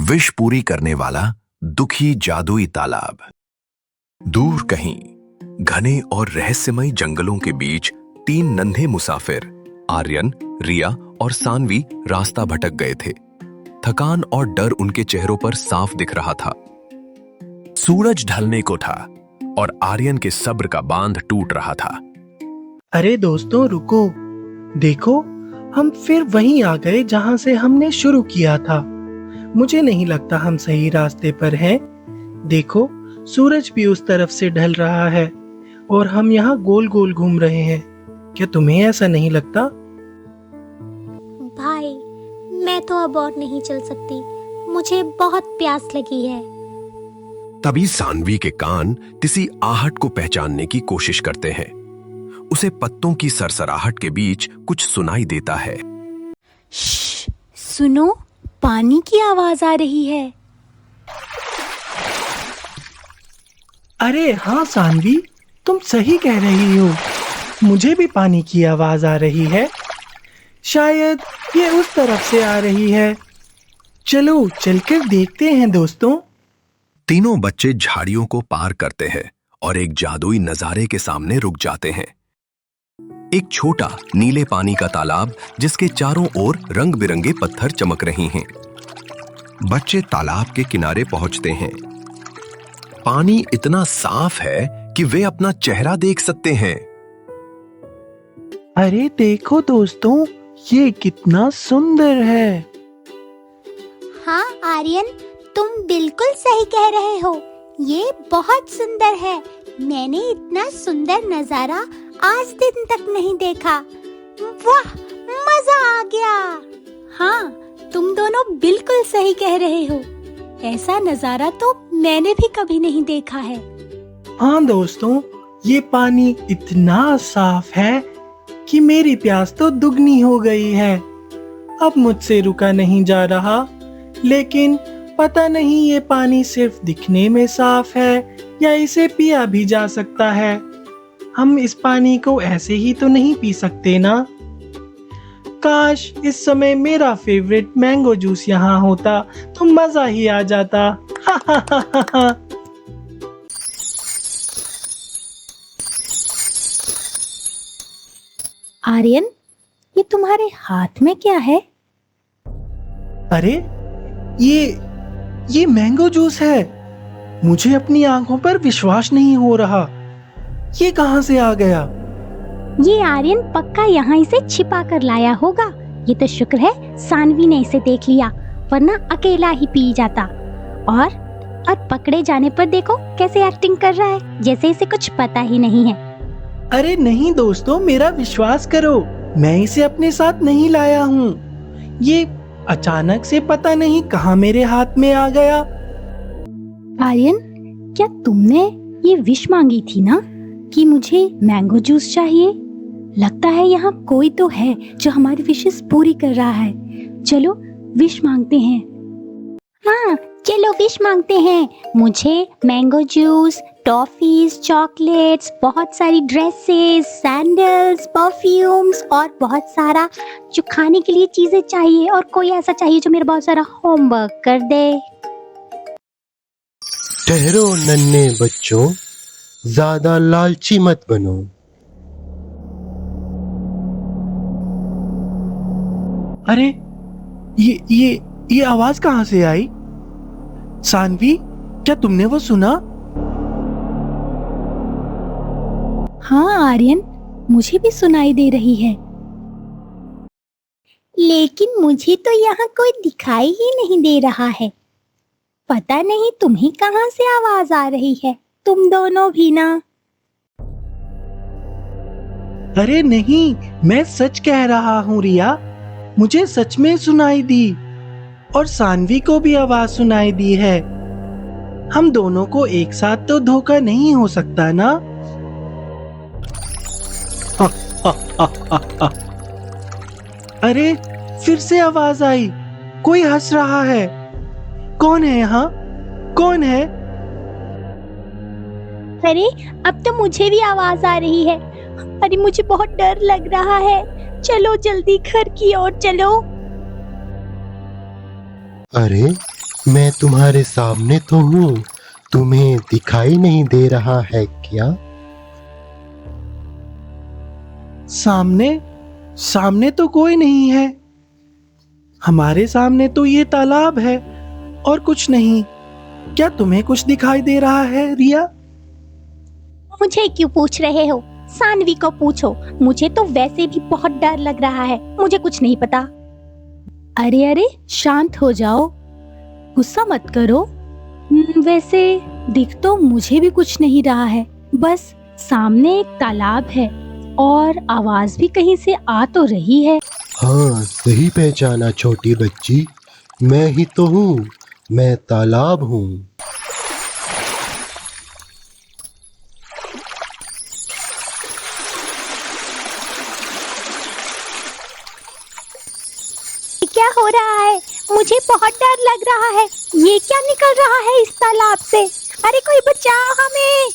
Wish पूरी करने वाला दुखी जादुई तालाब। दूर कहीं घने और रहस्यमय जंगलों के बीच 3 नन्हे मुसाफिर आर्यन, रिया और सानवी रास्ता भटक गए थे। थकान और डर उनके चेहरों पर साफ दिख रहा था। सूरज ढलने को था और आर्यन के सब्र का बांध टूट रहा था। अरे दोस्तों रुको, देखो हम फिर वहीं आ गए जहां से हमने शुरू किया था। मुझे नहीं लगता हम सही रास्ते पर हैं। देखो सूरज भी उस तरफ से ढल रहा है और हम यहाँ गोल गोल घूम रहे हैं। क्या तुम्हें ऐसा नहीं लगता? भाई, मैं तो अब और नहीं चल सकती, मुझे बहुत प्यास लगी है। तभी सानवी के कान किसी आहट को पहचानने की कोशिश करते हैं। उसे पत्तों की सरसराहट के बीच कुछ सुनाई देता है। श्श, सुनो, पानी की आवाज आ रही है। अरे हाँ सानवी, तुम सही कह रही हो। मुझे भी पानी की आवाज आ रही है। शायद ये उस तरफ से आ रही है। चलो चलकर देखते हैं दोस्तों। तीनों बच्चे झाड़ियों को पार करते हैं और एक जादुई नजारे के सामने रुक जाते हैं। एक छोटा नीले पानी का तालाब जिसके चारों ओर रंग बिरंगे पत्थर चमक रहे हैं। बच्चे तालाब के किनारे पहुंचते हैं। पानी इतना साफ है कि वे अपना चेहरा देख सकते हैं। अरे देखो दोस्तों, ये कितना सुंदर है। हाँ आर्यन, तुम बिल्कुल सही कह रहे हो, ये बहुत सुंदर है। मैंने इतना सुंदर नजारा आज दिन तक नहीं देखा। वाह, मजा आ गया। हाँ, तुम दोनों बिल्कुल सही कह रहे हो। ऐसा नजारा तो मैंने भी कभी नहीं देखा है। हाँ दोस्तों, ये पानी इतना साफ है कि मेरी प्यास तो दुगनी हो गई है। अब मुझसे रुका नहीं जा रहा, लेकिन पता नहीं ये पानी सिर्फ दिखने में साफ है या इसे पिया भी जा सकता है। हम इस पानी को ऐसे ही तो नहीं पी सकते ना। काश इस समय मेरा फेवरेट मैंगो जूस यहाँ होता तो मजा ही आ जाता। हा हा हा हा हा। आर्यन, ये तुम्हारे हाथ में क्या है? अरे ये मैंगो जूस है। मुझे अपनी आंखों पर विश्वास नहीं हो रहा। ये कहां से आ गया? ये आर्यन पक्का यहाँ इसे छिपा कर लाया होगा। ये तो शुक्र है सानवी ने इसे देख लिया, वरना अकेला ही पी जाता। और पकड़े जाने पर देखो कैसे एक्टिंग कर रहा है, जैसे इसे कुछ पता ही नहीं है। अरे नहीं दोस्तों, मेरा विश्वास करो, मैं इसे अपने साथ नहीं लाया हूँ। ये अचानक से पता नहीं कहाँ मेरे हाथ में आ गया। आर्यन, क्या तुमने ये विश मांगी थी ना कि मुझे मैंगो जूस चाहिए? लगता है यहाँ कोई तो है जो हमारी विशेस पूरी कर रहा है। चलो विश मांगते हैं। हाँ चलो विश मांगते हैं। मुझे मैंगो जूस, टॉफीज, चॉकलेट्स, बहुत सारी ड्रेसेस, सैंडल्स, परफ्यूम्स और बहुत सारा जो खाने के लिए चीजें चाहिए, और कोई ऐसा चाहिए जो मेरा बहुत सारा होमवर्क कर दे। ठहरो नन्हे बच्चों, ज्यादा लालची मत बनो। अरे ये आवाज कहाँ से आई? सानवी, क्या तुमने वो सुना? हाँ आर्यन, मुझे भी सुनाई दे रही है, लेकिन मुझे तो यहाँ कोई दिखाई ही नहीं दे रहा है। पता नहीं तुम्हें कहाँ से आवाज आ रही है, तुम दोनों भी ना। अरे नहीं, मैं सच कह रहा हूँ रिया, मुझे सच में सुनाई दी और सानवी को भी आवाज सुनाई दी है। हम दोनों को एक साथ तो धोखा नहीं हो सकता ना। अरे फिर से आवाज आई, कोई हंस रहा है। कौन है यहाँ? कौन है? अरे अब तो मुझे भी आवाज आ रही है। अरे मुझे बहुत डर लग रहा है, चलो जल्दी घर की ओर चलो। अरे मैं तुम्हारे सामने तो हूँ, तुम्हें दिखाई नहीं दे रहा है क्या? सामने सामने तो कोई नहीं है। हमारे सामने तो ये तालाब है और कुछ नहीं। क्या तुम्हें कुछ दिखाई दे रहा है रिया? मुझे क्यों पूछ रहे हो? सानवी को पूछो। मुझे तो वैसे भी बहुत डर लग रहा है। मुझे कुछ नहीं पता। अरे अरे, शांत हो जाओ, गुस्सा मत करो। वैसे दिख तो मुझे भी कुछ नहीं रहा है। बस सामने एक तालाब है और आवाज भी कहीं से आ तो रही है। हाँ, सही पहचाना छोटी बच्ची, मैं ही तो हूँ। मैं तालाब हूँ। क्या हो रहा है? मुझे बहुत डर लग रहा है। ये क्या निकल रहा है इस तालाब से? अरे कोई बचाओ हमें!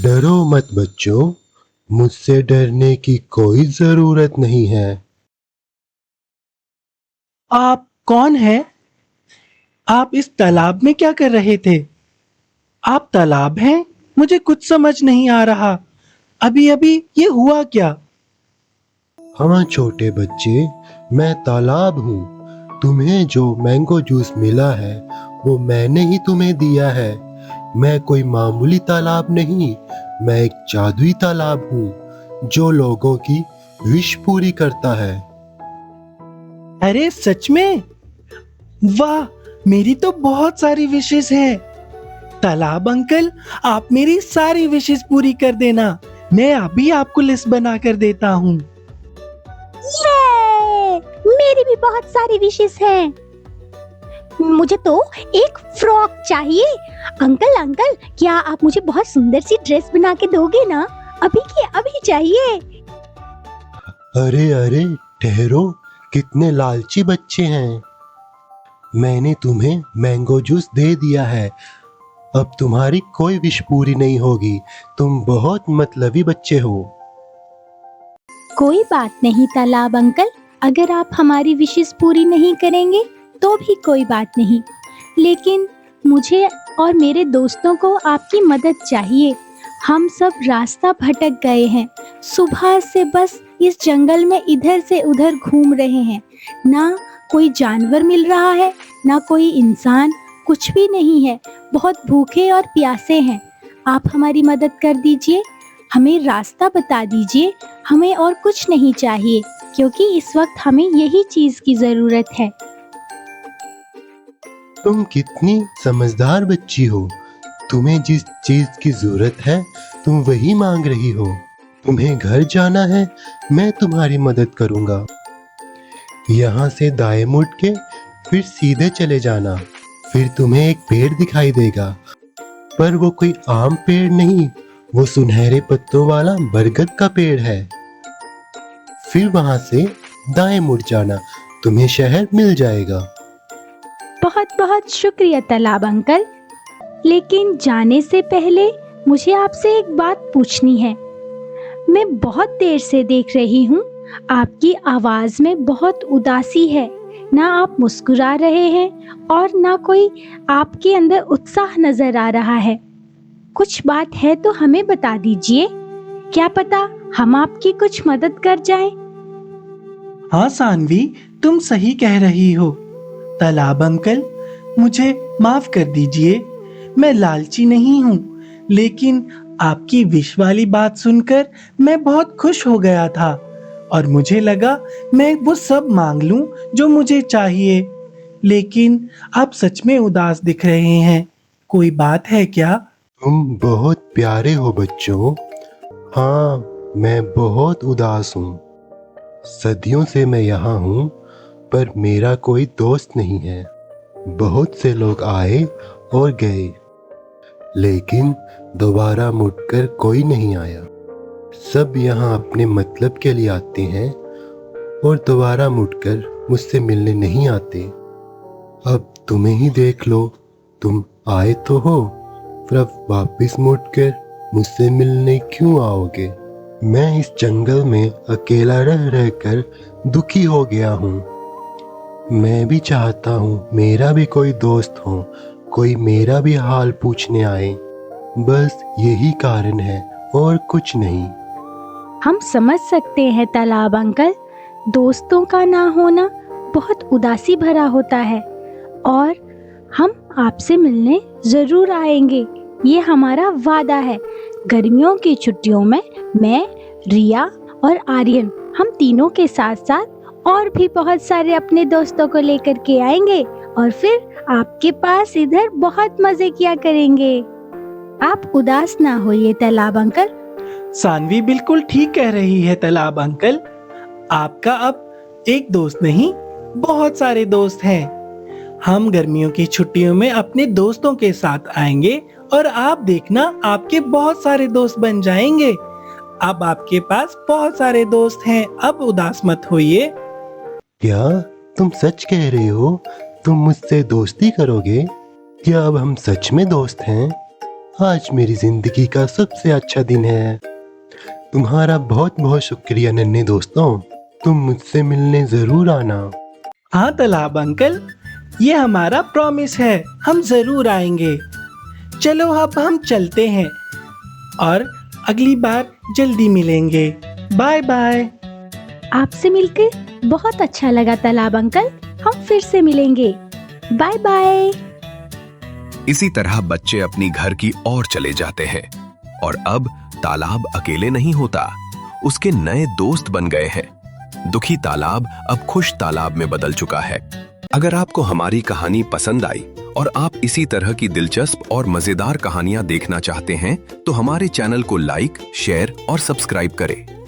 डरो मत बच्चों, मुझसे डरने की कोई जरूरत नहीं है। आप कौन हैं? आप इस तालाब में क्या कर रहे थे? आप तालाब हैं? मुझे कुछ समझ नहीं आ रहा। अभी अभी ये हुआ क्या? हाँ छोटे बच्चे, मैं तालाब हूँ। तुम्हें जो मैंगो जूस मिला है वो मैंने ही तुम्हें दिया है। मैं कोई मामूली तालाब नहीं, मैं एक जादुई तालाब हूँ जो लोगों की विश पूरी करता है। अरे सच में? वाह, मेरी तो बहुत सारी विशेष हैं। तालाब अंकल, आप मेरी सारी विशेष पूरी कर देना। मैं अभी आपको लिस्ट बना कर देता हूँ। ये मेरी भी बहुत सारी विशेष हैं। मुझे तो एक फ्रॉक चाहिए। अंकल अंकल, क्या आप मुझे बहुत सुंदर सी ड्रेस बना के दोगे ना? अभी के अभी चाहिए। अरे अरे ठहरो, कितने लालची बच्चे हैं। मैंने तुम्हें मैंगो जूस दे दिया है, अब तुम्हारी कोई विश पूरी नहीं होगी। तुम बहुत मतलबी बच्चे हो। कोई बात नहीं तालाब अंकल, अगर आप हमारी विशेष पूरी नहीं करेंगे तो भी कोई बात नहीं। लेकिन मुझे और मेरे दोस्तों को आपकी मदद चाहिए। हम सब रास्ता भटक गए हैं। सुबह से बस इस जंगल में इधर से उधर घूम रहे हैं। ना कोई जानवर मिल रहा है, ना कोई इंसान, कुछ भी नहीं है। बहुत भूखे और प्यासे हैं। आप हमारी मदद कर दीजिए, हमें रास्ता बता दीजिए। हमें और कुछ नहीं चाहिए, क्योंकि इस वक्त हमें यही चीज की जरूरत है। तुम कितनी समझदार बच्ची हो। तुम्हें जिस चीज की जरूरत है तुम वही मांग रही हो। तुम्हें घर जाना है, मैं तुम्हारी मदद करूंगा। यहाँ से दाएं मुड़ के फिर सीधे चले जाना। फिर तुम्हें एक पेड़ दिखाई देगा, पर वो कोई आम पेड़ नहीं, वो सुनहरे पत्तों वाला बरगद का पेड़ है। फिर वहां से दाएं मुड़ जाना, तुम्हें शहर मिल जाएगा। बहुत बहुत शुक्रिया तालाब अंकल। लेकिन जाने से पहले मुझे आपसे एक बात पूछनी है। मैं बहुत देर से देख रही हूँ, आपकी आवाज में बहुत उदासी है। ना आप मुस्कुरा रहे हैं और ना कोई आपके अंदर उत्साह नजर आ रहा है। कुछ बात है तो हमें बता दीजिए, क्या पता हम आपकी कुछ मदद कर जाएं। हाँ सानवी, तुम सही कह रही हो। तालाब अंकल, मुझे माफ कर दीजिए। मैं लालची नहीं हूँ, लेकिन आपकी विश वाली बात सुनकर मैं बहुत खुश हो गया था और मुझे लगा मैं वो सब मांग लूं जो मुझे चाहिए। लेकिन आप सच में उदास दिख रहे हैं। कोई बात है क्या? तुम बहुत प्यारे हो बच्चों। हाँ, मैं बहुत उदास हूँ। सदियों से मैं यहाँ हूँ, पर मेरा कोई दोस्त नहीं है। बहुत से लोग आए और गए, लेकिन दोबारा मुड़कर कोई नहीं आया। सब यहाँ अपने मतलब के लिए आते हैं और दोबारा मुड़कर मुझसे मिलने नहीं आते। अब तुम्हें ही देख लो, तुम आए तो हो, फिर अब वापिस मुड़कर मुझसे मिलने क्यों आओगे? मैं इस जंगल में अकेला रह रहकर दुखी हो गया हूँ। मैं भी चाहता हूँ मेरा भी कोई दोस्त हो, कोई मेरा भी हाल पूछने आए। बस यही कारण है और कुछ नहीं। हम समझ सकते हैं तालाब अंकल, दोस्तों का ना होना बहुत उदासी भरा होता है और हम आपसे मिलने जरूर आएंगे, ये हमारा वादा है। गर्मियों की छुट्टियों में मैं, रिया और आर्यन हम तीनों के साथ साथ और भी बहुत सारे अपने दोस्तों को लेकर के आएंगे और फिर आपके पास इधर बहुत मजे किया करेंगे। आप उदास ना होइए तालाब अंकल। सानवी बिल्कुल ठीक कह रही है तालाब अंकल। आपका अब एक दोस्त नहीं, बहुत सारे दोस्त हैं। हम गर्मियों की छुट्टियों में अपने दोस्तों के साथ आएंगे और आप देखना आपके बहुत सारे दोस्त बन जाएंगे। अब आपके पास बहुत सारे दोस्त हैं, अब उदास मत होइए। क्या तुम सच कह रहे हो? तुम मुझसे दोस्ती करोगे? क्या अब हम सच में दोस्त हैं? आज मेरी जिंदगी का सबसे अच्छा दिन है। तुम्हारा बहुत बहुत शुक्रिया नन्हे दोस्तों, तुम मुझसे मिलने जरूर आना। हाँ तालाब अंकल, ये हमारा प्रॉमिस है, हम जरूर आएंगे। चलो अब हम चलते हैं और अगली बार जल्दी मिलेंगे। Bye bye. आपसे मिलकर बहुत अच्छा लगा तालाब अंकल, हम फिर से मिलेंगे। Bye bye. इसी तरह बच्चे अपनी घर की ओर चले जाते हैं और अब तालाब अकेले नहीं होता, उसके नए दोस्त बन गए हैं। दुखी तालाब अब खुश तालाब में बदल चुका है। अगर आपको हमारी कहानी पसंद आई और आप इसी तरह की दिलचस्प और मजेदार कहानियां देखना चाहते हैं तो हमारे चैनल को लाइक, शेयर और सब्सक्राइब करें।